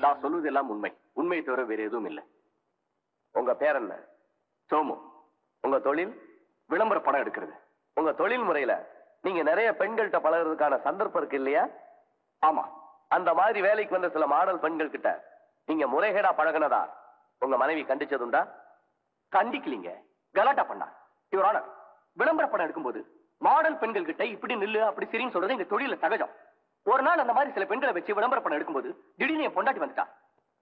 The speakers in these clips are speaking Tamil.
நான் சொல்வதெல்லாம் உண்மை. உண்மையை தவிர வேற எதுவும் இல்லை. உங்க பேர் என்ன? சோமு. உங்க தொழில் விளம்பர படம் எடுக்கிறது. உங்க தொழில் முறையில நீங்க நிறைய பெண்கள்கிட்ட பழகிறதுக்கான சந்தர்ப்பம் இருக்கு இல்லையா? ஆமா. அந்த மாதிரி வேலைக்கு வந்த சில மாடல் பெண்கள் கிட்ட நீங்க முறைகேடா பழகினதா உங்க மனைவி கண்டிச்சதுண்டா? கண்டிக்கலீங்க, கலாட்டா பண்ணா. யுவர் ஆனர், விளம்பர படம் எடுக்கும்போது மாடல் பெண்கள் கிட்ட இப்படி நில்லு அப்படி சரின்னு சொல்றது எங்க தொழில சகஜம். ஒரு நாள் அந்த மாதிரி சில பெண்களை வச்சு விளம்பர படம் எடுக்கும்போது திடீர்னு என் பொண்டாட்டி வந்துட்டா.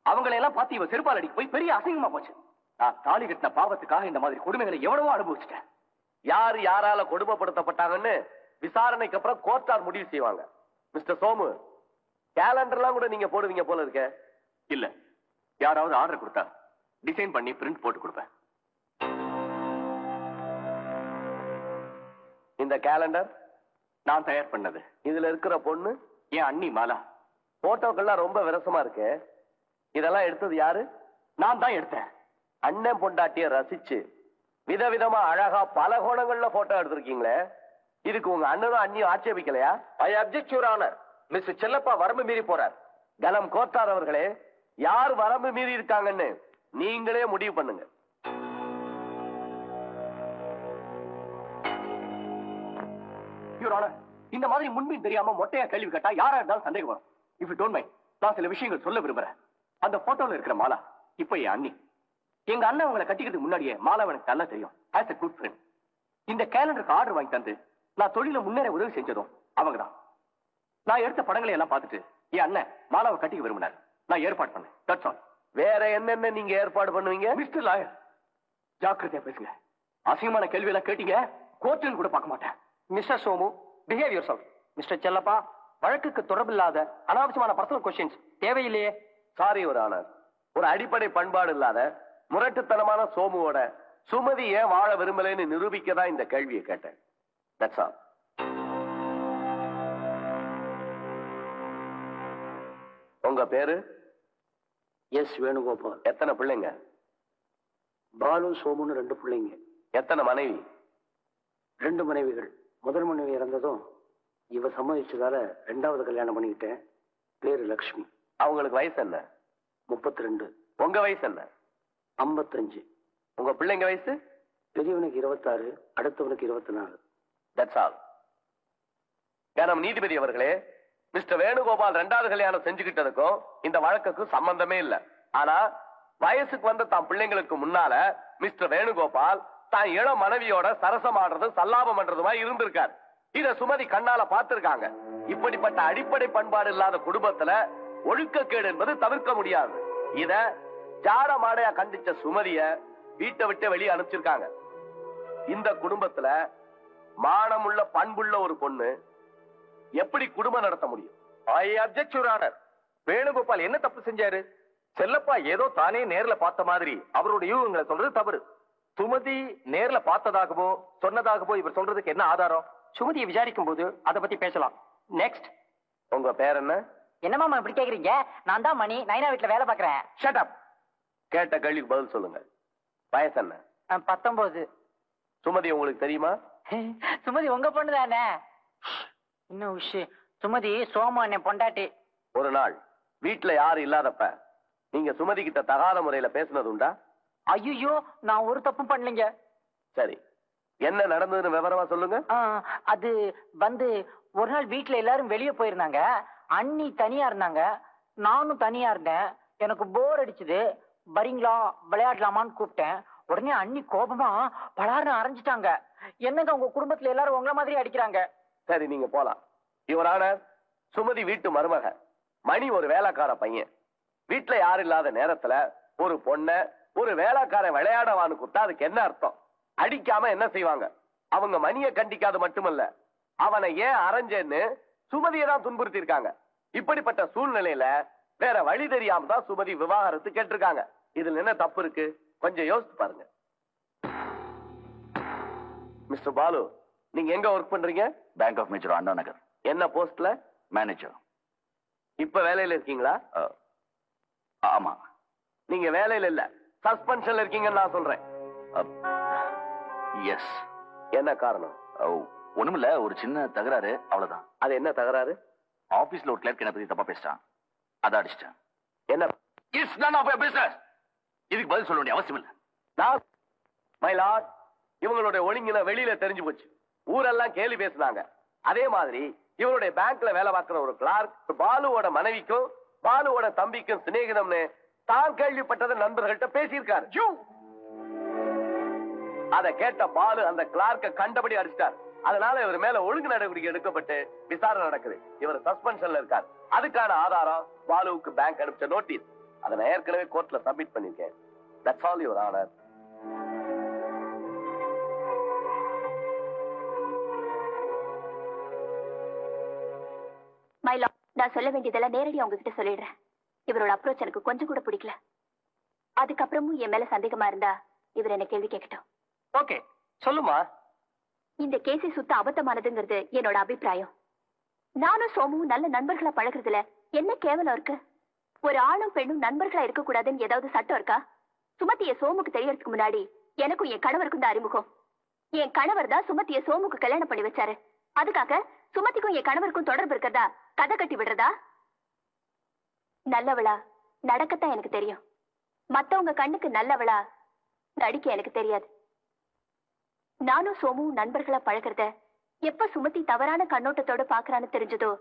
அவங்களை எல்லாம் பார்த்து இவ செருப்பால் அடிக்க போய் பெரிய அசிங்கமா போச்சு. நான் தாலி கட்டின பாவத்துக்காக இந்த மாதிரி கொடுமைகளை எவ்வளவோ அனுபவிச்சிட்டேன். யாரு யாரால கொடுமைப்படுத்தப்பட்டாங்கன்னு விசாரணைக்கு அப்புறம் கோர்ட்டார் முடிவு செய்வாங்க. மிஸ்டர் சோமு, கேலண்டர்லாம் கூட நீங்க போடுவீங்க போல இருக்க. இல்ல, யாராவது ஆர்டர் கொடுத்தா டிசைன் பண்ணி பிரிண்ட் போட்டு கொடுப்பேன். இந்த கேலண்டர் நான் தயார் பண்ணது. இதுல இருக்கிற பொண்ணு என் அண்ணி மாலா. போட்டோக்கள்லாம் ரொம்ப விரசமா இருக்கு. இதெல்லாம் எடுத்தது யாரு? நான் தான் எடுத்தேன். அண்ணன் பொண்டாட்டிய ரசிச்சு விதவிதமா அழகா பல கோணங்கள்ல போட்டோ எடுத்திருக்கீங்களே, இதுக்கு உங்க அண்ணனும் அண்ணியும் ஆட்சேபிக்கலையா? I object your honour. Mister Chellappa வரம்பு மீறி போறார். கலம் கோத்தார் அவர்களே, யார் வரம்பு மீறி இருக்காங்கன்னு நீங்களே முடிவு பண்ணுங்க. யுவர் ஆனர், இந்த மாதிரி முன்பின் தெரியாம மொட்டையா கேள்வி கேட்டா யாரா இருந்தாலும் சந்தேகம் வரும். இஃப் யூ டோன்ட் மைண்ட், நான் சில விஷயங்கள் சொல்ல விரும்புறேன். அந்த போட்டோல இருக்கிற மாலா இப்ப என் அண்ணி. எங்க அண்ணன் அவங்களை கட்டிக்கிறதுக்கு முன்னாடியே மாலா எனக்கு நல்லா தெரியும். As a good friend. இந்த கேலண்டருக்கு ஆர்டர் வாங்கி தந்து நான் தொழில முன்னேற உதவி செஞ்சதும் அவங்கதான். நான் எடுத்த படங்களை எல்லாம் பார்த்துட்டு என் அண்ணன் மாலாவை கட்டிக்க விரும்பினார். நான் ஏற்பாடு பண்ணேன். That's all. வேற என்னென்ன நீங்க ஏற்பாடு பண்ணுவீங்க? மிஸ்டர் லாயர், ஜாக்கிரதையா பேசுங்க. அசிங்கமான கேள்வி எல்லாம் கேட்டீங்க, கோர்ட்டுன்னு கூட பார்க்க மாட்டேன். Mister Somu, behave yourself. Mister Chellappa, வழக்குக்கு தொடர்பில்லாத அனாவசியமான பர்சனல் கொஸ்டின்ஸ் தேவையில்லையே. Sorry your honour. ஒரு அடிப்படை பண்பாடு இல்லாத முரட்டுத்தனமான சோமுவோட சுமதி ஏன் வாழ விரும்பலன்னு நிரூபிக்கதான் இந்த கேள்வியை கேட்டேன். That's all. உங்க பேரு? எஸ் வேணுகோபால். எத்தனை பிள்ளைங்க? பாலு சோமுன்னு 2 பிள்ளைங்க. எத்தனை மனைவி? 2 மனைவிகள். முதல் மனைவி இறந்ததும் இவ சம்மதிச்சதால 2வது கல்யாணம் பண்ணிக்கிட்டேன். பேரு லக்ஷ்மி. அவங்களுக்கு வயசு என்ன? 32. உங்க வயசு என்ன? 55. உங்க பிள்ளைங்க வயசு? பெரியவனுக்கு 26, அடுத்தவனுக்கு 24. That's all. கனம் நீதிபதி அவர்களே, மிஸ்டர் வேணுகோபால் 2வது கல்யாணம் செஞ்சுக்கிட்டதுக்கும் இந்த வழக்குக்கும் சம்பந்தமே இல்ல. ஆனா வயசுக்கு வந்த தான் பிள்ளைங்களுக்கு முன்னால மிஸ்டர் வேணுகோபால் தான் இளம் மனைவியோட சரசமாடுறது சல்லாபம் பண்றதுமா இருந்திருக்காரு. இத சுமதி கண்ணால பார்த்திருக்காங்க. இப்படிப்பட்ட அடிப்படை பண்பாடு இல்லாத குடும்பத்துல ஒழுக்கக்கேடு என்பது தவிர்க்க முடியாது. இத ஜாட மாடையா கண்டிச்ச சுமதிய வீட்டை விட்டு வெளியே அனுப்பிச்சிருக்காங்க. இந்த குடும்பத்துல மானமுள்ள பண்புள்ள ஒரு பொண்ணு எப்படி குடும்பம் நடத்த முடியும்? ஐ அப்ஜெக்ட் யுவர் ஆனர். வேணுகோபால் என்ன தப்பு செஞ்சாரு? செல்லப்பா ஏதோ தானே நேர்ல பார்த்த மாதிரி அவருடைய யூகங்களை சொல்றது தவறு. சுமதி நேர்ல பார்த்ததாகவோ சொன்னதாகவோ இவர் சொல்றதுக்கு என்ன ஆதாரம்? சுமதியை விசாரிக்கும் போது அதை பத்தி பேசலாம். நெக்ஸ்ட். உங்க பேர் என்ன? என்னமாமா இப்படி கேக்குறீங்க? நான் தான் மணி, நைனா வீட்டுல வேலை பாக்குறேன். Shut up. கேட்ட கேள்விக்கு பதில் சொல்லுங்க. வயசு என்ன? 19. சுமதி உங்களுக்கு தெரியுமா? சுமதி உங்க பொண்ணு தானே? இன்னும் விஷயம், சுமதி சோமு அண்ணன் பொண்டாட்டி. ஒரு நாள் வீட்டுல யாரும் இல்லாதப்ப நீங்க சுமதி கிட்ட தகாத முறையில பேசினது உண்டா? ஐயோ, நான் ஒரு தப்பும் பண்ணலைங்க. சரி, என்ன நடந்ததுன்னு விவரமா சொல்லுங்க. அது வந்து ஒரு நாள் வீட்டுல எல்லாரும் வெளியே போயிருந்தாங்க. அண்ணி தனியா இருந்தாங்க, நானும் தனியா இருந்தேன். எனக்கு போர் அடிச்சுது. வரீங்களா விளையாடலாமான்னு கூப்பிட்டேன். உடனே அண்ணி கோபமா பலாருன்னு அரைஞ்சிட்டாங்க. என்னங்க உங்க குடும்பத்துல எல்லாரும் உங்களை மாதிரி அடிக்கிறாங்க. சரி, நீங்க போலாம். யுவர் ஆனர், சுமதி வீட்டு மருமக. மணி ஒரு வேலைக்கார பையன். வீட்டுல யாரும் இல்லாத நேரத்துல ஒரு பொண்ண ஒரு வேலைக்காரன் விளையாடவான்னு கூப்பிட்டா அதுக்கு என்ன அர்த்தம்? அடிக்காம என்ன செய்வாங்க? அவங்க மணியை கண்டிக்காது மட்டுமல்ல, அவனை ஏன் அரைஞ்சேன்னு சுமதியை தான் துன்புறுத்தி இருக்காங்க. இப்படிப்பட்ட சூழ்நிலையில வேற வழி தெரியாம தான் சுமதி விவாகரத்து கேட்டிருக்காங்க. இதுல என்ன தப்பு இருக்கு? கொஞ்சம் யோசித்து பாருங்க. மிஸ்டர் பாலு, நீங்க எங்க ஒர்க் பண்றீங்க? Bank of major Anna Nagar. என்ன போஸ்ட்ல? மேனேஜர். இப்ப வேலையில இருக்கீங்களா? ஆமா. நீங்க வேலையில இல்ல, சஸ்பென்ஷன்ல இருக்கீங்கன்னு நான் சொல்றேன். எஸ். என்ன காரணம்? ஒண்ணுமில்ல, ஒரு சின்ன தகராறு, அவ்வளவுதான். அது என்ன தகராறு? ஆபீஸ்ல ஒரு கிளர்க் என்ன பத்தி தப்பா பேசிட்டான், அதை அடிச்சிட்டேன். என்ன? It's none of your business. இதுக்கு பதில் சொல்ல வேண்டிய அவசியம் இல்ல. மை லார்ட், இவங்களுடைய ஒழுங்கின வெளியில தெரிஞ்சு போச்சு. ஊரெல்லாம் கேலி பேசுனாங்க. அதே மாதிரி இவருடைய பேங்க்ல வேலை பார்க்கிற ஒரு கிளார்க் பாலுவோட மனைவிக்கும் பாலுவோட தம்பிக்கும் சிநேகிதம்னு தான் கேள்விப்பட்டதை நண்பர்கள்ட்ட பேசியிருக்காரு. அதை கேட்ட பாலு அந்த கிளார்க்க கண்டபடி அடிச்சிட்டார். அதனால இவர் மேல ஒழுங்கு நடவடிக்கை எடுக்கப்பட்டு விசாரணை நடக்குது. இவர் சஸ்பென்ஷன்ல இருக்கார். அதுக்கான ஆதாரம் பாலுவுக்கு பேங்க் அனுப்பிச்ச நோட்டீஸ். அதை நான் ஏற்கனவே கோர்ட்ல சப்மிட் பண்ணிருக்கேன். That's all your honour. My Lord, நான் சொல்ல வேண்டியதெல்லாம் நேரடியா உங்ககிட்ட சொல்லிடுறேன். இவரோட அப்ரோச் எனக்கு கொஞ்சம் கூட பிடிக்கல. அதுக்கப்புறமும் என் மேல சந்தேகமா இருந்தா இவர் என்ன கேள்வி கேட்கட்டும். ஓகே, சொல்லுமா. இந்த கேஸை சுத்த அபத்தமானதுங்கிறது என்னோட அபிப்பிராயம். நானும் சோமுவும் நல்ல நண்பர்களா பழகுறதுல என்ன கேவலம் இருக்கு? ஒரு ஆணும் பெண்ணும் நண்பர்களா இருக்க கூடாதுன்னு ஏதாவது சட்டம் இருக்கா? சுமதிய சோமுக்கு தெரியறதுக்கு முன்னாடி எனக்கும் என் கணவருக்கும் தான் அறிமுகம். என் கணவர் தான் சுமதிய சோமுக்கு கல்யாணம் பண்ணி வச்சாரு. அதுக்காக சுமதிக்கும் என் கணவருக்கும் தொடர்பு இருக்கிறதா கதை கட்டி விடுறதா? நல்லவளா நடக்கத்தான் எனக்கு தெரியும். மத்தவங்க கண்ணுக்கு நல்லவளா நடிக்க எனக்கு தெரியாது. நானும் சோமுவும் நண்பர்களா பழகிறத எப்ப சுமதி தவறான கண்ணோட்டத்தோட பாக்குறான்னு தெரிஞ்சதோ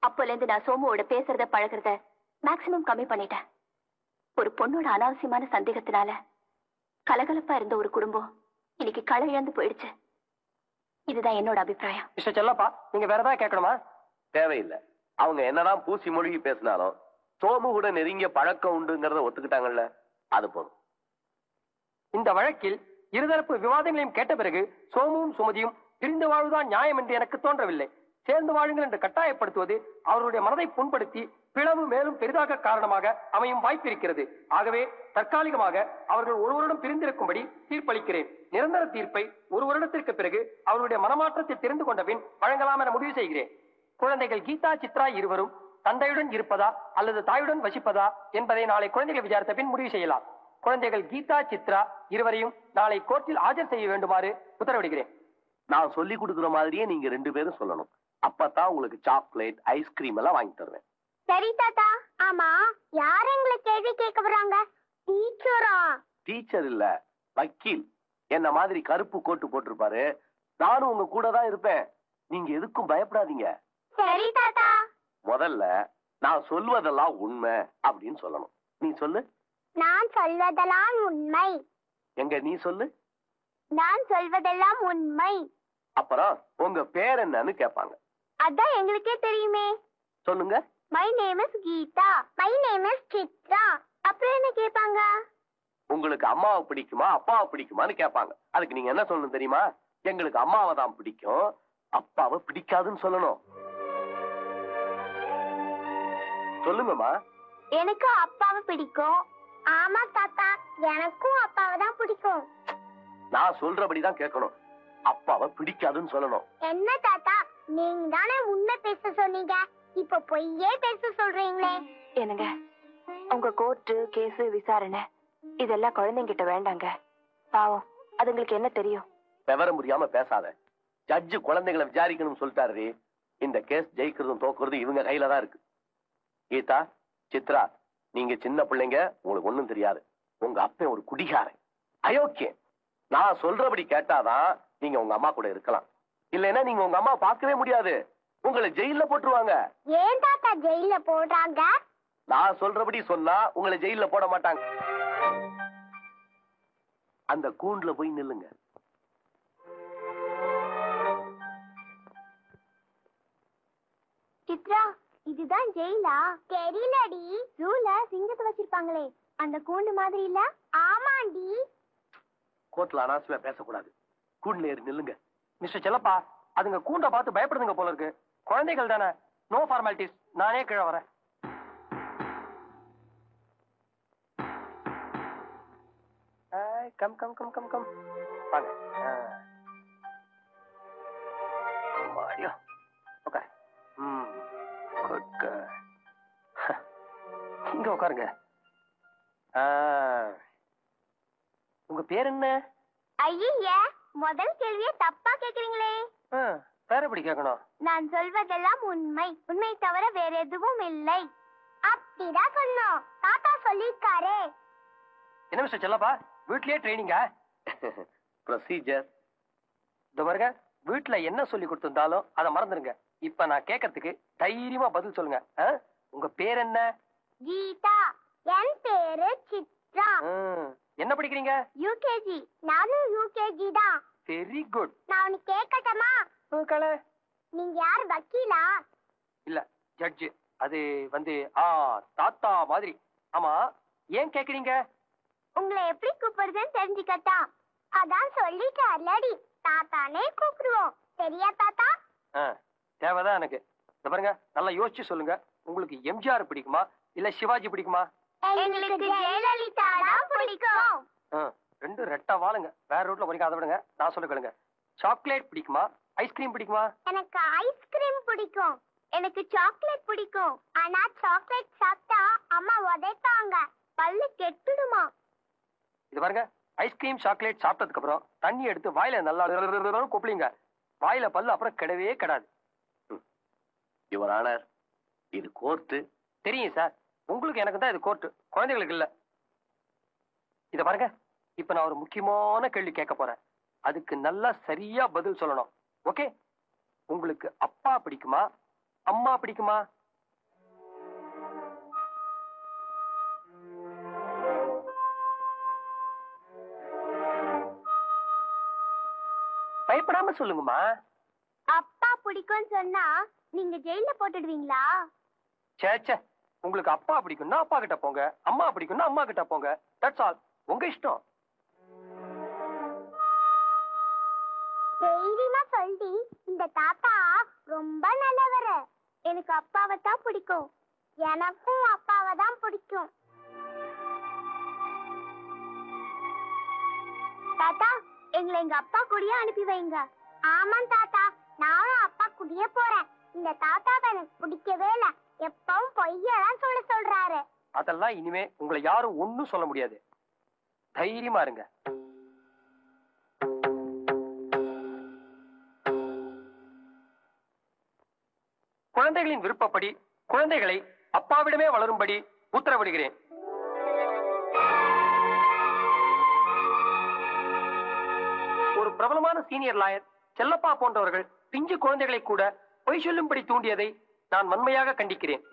அப்போல இருந்து நான் சோமுவோட பேசுறத பழகிறத மேக்சிமம் கம்மி பண்ணிட்டேன். ஒரு பொண்ணோட அனாவசியமான சந்தேகத்தினால கலகலப்பா இருந்த ஒரு குடும்பம் இன்னைக்கு களை இழந்து போயிடுச்சு. இதுதான் என்னோட அபிப்பிராயம். மிஸ்டர் செல்லப்பா, நீங்க வேற ஏதாவது கேட்கணுமா? தேவையில்லை. அவங்க என்னதான் பூசி மொழிகி பேசினாலும் சோமு கூட நெருங்கிய பழக்கம் உண்டுங்கிறத ஒத்துக்கிட்டாங்கல்ல, அது போதும். இந்த வழக்கில் இருதரப்பு விவாதங்களையும் கேட்ட பிறகு சோமுவும் சுமதியும் பிரிந்து வாழ்வதுதான் நியாயம் என்று எனக்கு தோன்றவில்லை. சேர்ந்து வாழுங்கள் என்று கட்டாயப்படுத்துவது அவர்களுடைய மனதை புண்படுத்தி பிளவு மேலும் பெரிதாக காரணமாக அமையும் வாய்ப்பு இருக்கிறது. ஆகவே தற்காலிகமாக அவர்கள் ஒருவரிடம் பிரிந்திருக்கும்படி தீர்ப்பளிக்கிறேன். நிரந்தர தீர்ப்பை ஒரு வருடத்திற்கு பிறகு அவருடைய மனமாற்றத்தை தெரிந்து கொண்ட பின் வழங்கலாம் என முடிவு செய்கிறேன். குழந்தைகள் கீதா சித்ரா இருவரும் தந்தையுடன் இருப்பதா அல்லது தாயுடன் வசிப்பதா என்பதை நாளை குழந்தைகள் விசாரித்த பின் முடிவு செய்யலாம். குழந்தைகள் கீதா சித்ரா இருவரையும் நாளை கோர்ட்டில் ஆஜர் செய்ய வேண்டுமாறு உத்தரவிடுகிறேன். நான் சொல்லி கொடுக்குற மாதிரியே நீங்க 2 பேரும் சொல்லணும். அப்பதான் உங்களுக்கு சாக்லேட், ஐஸ்கிரீம் எல்லாம் வாங்கி தருவேன். சரி தாத்தா. ஆமா, யார் எங்களை கேள்வி கேட்க வராங்க? டீச்சரா? டீச்சர் இல்ல, வக்கீல். என்ன மாதிரி கருப்பு கோட்டு போட்டிருப்பாரு. நானும் உங்க கூட தான் இருப்பேன். நீங்க எதுக்கும் பயப்படாதீங்க. சரி தாத்தா. முதல்ல நான் சொல்வதெல்லாம் உண்மை அப்படின்னு சொல்லணும். நீ சொல்லு. நான் சொல்வதெல்லாம் உண்மை. எங்க நீ சொல்லு. நான் சொல்வதெல்லாம் உண்மை. அப்புறம் உங்க பேர் என்னன்னு கேட்பாங்க. அதான் எங்களுக்கே தெரியுமே. சொல்லுங்க. My name is Geetha. My name is Chitra. அப்புறம் என்ன கேட்பாங்க? உங்களுக்கு அம்மாவை பிடிக்குமா அப்பாவை பிடிக்குமான்னு கேட்பாங்க. அதுக்கு நீங்க என்ன சொல்லணும் தெரியுமா? எங்களுக்கு அம்மாவை தான் பிடிக்கும், அப்பாவை பிடிக்காதுன்னு சொல்லணும். சொல்லுங்கம்மா. எனக்கு அப்பாவை பிடிக்கும். ஆமா தாத்தா, எனக்கும் அப்பாவை தான் பிடிக்கும். நான் சொல்றபடிதான் கேட்கணும். அப்பாவை பிடிக்காதுன்னு சொல்லணும். என்ன தாத்தா, நீங்க தானே உண்மை பேச சொன்னீங்க, இப்ப பொய்யே பேச சொல்றீங்களே. என்னங்க, உங்க கோர்ட்டு கேஸ் விசாரணை இதெல்லாம் குழந்தைங்கிட்ட வேண்டாங்க. பாவம், அதுங்களுக்கு என்ன தெரியும்? விவரம் முடியாம பேசாத. ஜட்ஜு குழந்தைகளை விசாரிக்கணும்னு சொல்லிட்டாரு. இந்த கேஸ் ஜெயிக்கிறதும் தோக்குறதும் இவங்க கையில தான் இருக்கு. கீதா, சித்ரா, நீங்க சின்ன பிள்ளைங்க, உங்களுக்கு ஒண்ணும் தெரியாது. உங்க அப்பன் ஒரு குடிகாரன், அயோக்கியன். நான் சொல்றபடி கேட்டாதான் நீங்க உங்க அம்மா கூட இருக்கலாம். இல்லைன்னா நீங்க உங்க அம்மா பார்க்கவே முடியாது. உங்களை ஜெயில போட்டுருவாங்க. ஏன் தாத்தா ஜெயில போடுறாங்க? நான் சொல்றபடி சொன்னா உங்களை ஜெயில போட மாட்டாங்க. அந்த கூண்டுல போய் நில்லுங்க. சித்ரா, இதுதான் ஜெயிலா? தெரியலடி. ஜூல சிங்கத்தை வச்சிருப்பாங்களே, அந்த கூண்டு மாதிரி இல்ல? ஆமாண்டி. கோர்ட்ல அனாவசியமா பேசக்கூடாது. கூண்டுல ஏறி நில்லுங்க. மிஸ்டர் செல்லப்பா, அதுங்க கூண்ட பார்த்து பயப்படுதுங்க போல இருக்கு. குழந்தைகள் தானே, நோ ஃபார்மாலிட்டிஸ். நானே கீழே வரேன். Come come come come come வாங்க. ஐயோ உட்காரு. Good girl. இங்க உட்காருங்க. உங்க பேர் என்ன? ஐயே, முதல் கேள்வியை தப்பா கேக்குறீங்களே. பேர் எப்படி கேட்கணும்? நான் சொல்வதெல்லாம் உண்மை, உண்மை தவிர வேற எதுவும் இல்லை. அப்படிதான் சொன்னோம். தாத்தா சொல்லிருக்காரே. என்ன மிஸ்டர் செல்லப்பா, வீட்லயே ட்ரைனிங்கா? ப்ரொசீஜர். இந்த பாருங்க, வீட்டுல என்ன சொல்லி கொடுத்திருந்தாலும் அதை மறந்துருங்க. இப்ப நான் கேட்கறதுக்கு தைரியமா பதில் சொல்லுங்க. உங்க பேர் என்ன? கீதா. என் பேரு சித்ரா. என்ன படிக்கிறீங்க? யூகேஜி. நானும் யூகேஜி தான். Very good. நான் உனக்கு கேட்கட்டமா? நீங்க யார், வக்கீலா? இல்ல, ஜட்ஜ். அது வந்து தாத்தா மாதிரி. ஆமா, ஏன் கேக்குறீங்க? உங்களை எப்படி கூப்பிடுறதுன்னு தெரிஞ்சுக்கட்டா. அதான் சொல்லிட்டார்லடி, தாத்தானே கூப்பிடுவோம். சரியா தாத்தா? தேவைதான் எனக்கு. இந்த பாருங்க, நல்லா யோசிச்சு சொல்லுங்க. உங்களுக்கு எம்ஜிஆர் பிடிக்குமா இல்ல சிவாஜி பிடிக்குமா? எங்களுக்கு ஜெயலலிதா தான் பிடிக்கும். ரெண்டு ரெட்டா வாழுங்க. வேற ரூட்ல போறீங்க, அதை விடுங்க. நான் சொல்ல கேளுங்க. சாக்லேட் பிடிக்குமா ஐஸ்கிரீம் பிடிக்குமா? எனக்கு ஐஸ்கிரீம் பிடிக்கும். எனக்கு சாக்லேட் பிடிக்கும். ஆனா சாக்லேட் சாப்பிட்டா அம்மா உதைப்பாங்க, பல்லு கெட்டுடுமா. இது பாருங்க, ஐஸ்கிரீம் சாக்லேட் சாப்பிட்டதுக்கு அப்புறம் தண்ணி எடுத்து வாயில நல்லா கொப்பளிங்க. வாயில பல்லு அப்புறம் கெடவே கெடாது. யுவர் ஆனர், இது கோர்ட்டு. தெரியும் சார், உங்களுக்கு எனக்கு தான் இது கோர்ட்டு, குழந்தைகளுக்கு இல்ல. இத பாருங்க, இப்ப நான் ஒரு முக்கியமான கேள்வி கேட்க போறேன். அதுக்கு நல்லா சரியா பதில் சொல்லணும். ஓகே? உங்களுக்கு அப்பா பிடிக்குமா அம்மா பிடிக்குமா? பயப்படாம சொல்லுங்கம்மா. அப்பா பிடிக்கும்னு சொன்னா நீங்க ஜெயில போட்டுடுவீங்களா? சேச்சே, உங்களுக்கு அப்பா பிடிக்கும்னா அப்பா கிட்ட போங்க, அம்மா பிடிக்கும்னா அம்மா கிட்ட போங்க. That's all. உங்க இஷ்டம். தைரியமா சொல்லி, இந்த தாத்தா ரொம்ப நல்லவரு. எனக்கு அப்பாவை தான் பிடிக்கும். எனக்கும் அப்பாவை தான் பிடிக்கும். தாத்தா, எங்களை எங்க அப்பா கூடயே அனுப்பி வைங்க. ஆமா தாத்தா, நானும் அப்பா கூடயே போறேன். இந்த தாத்தாவை எனக்கு பிடிக்கவே இல்ல. எப்பவும் பொய்யெல்லாம் சொல்றாரு. அதெல்லாம் இனிமே உங்களை யாரும் ஒண்ணும் சொல்ல முடியாது. தைரியமா இருங்க. குழந்தைகளின் விருப்பப்படி குழந்தைகளை அப்பாவிடமே வளரும்படி உத்தரவிடுகிறேன். ஒரு பிரபலமான சீனியர் லாயர் செல்லப்பா போன்றவர்கள் பிஞ்சு குழந்தைகளை கூட பொய் சொல்லும்படி தூண்டியதை நான் வன்மையாக கண்டிக்கிறேன்.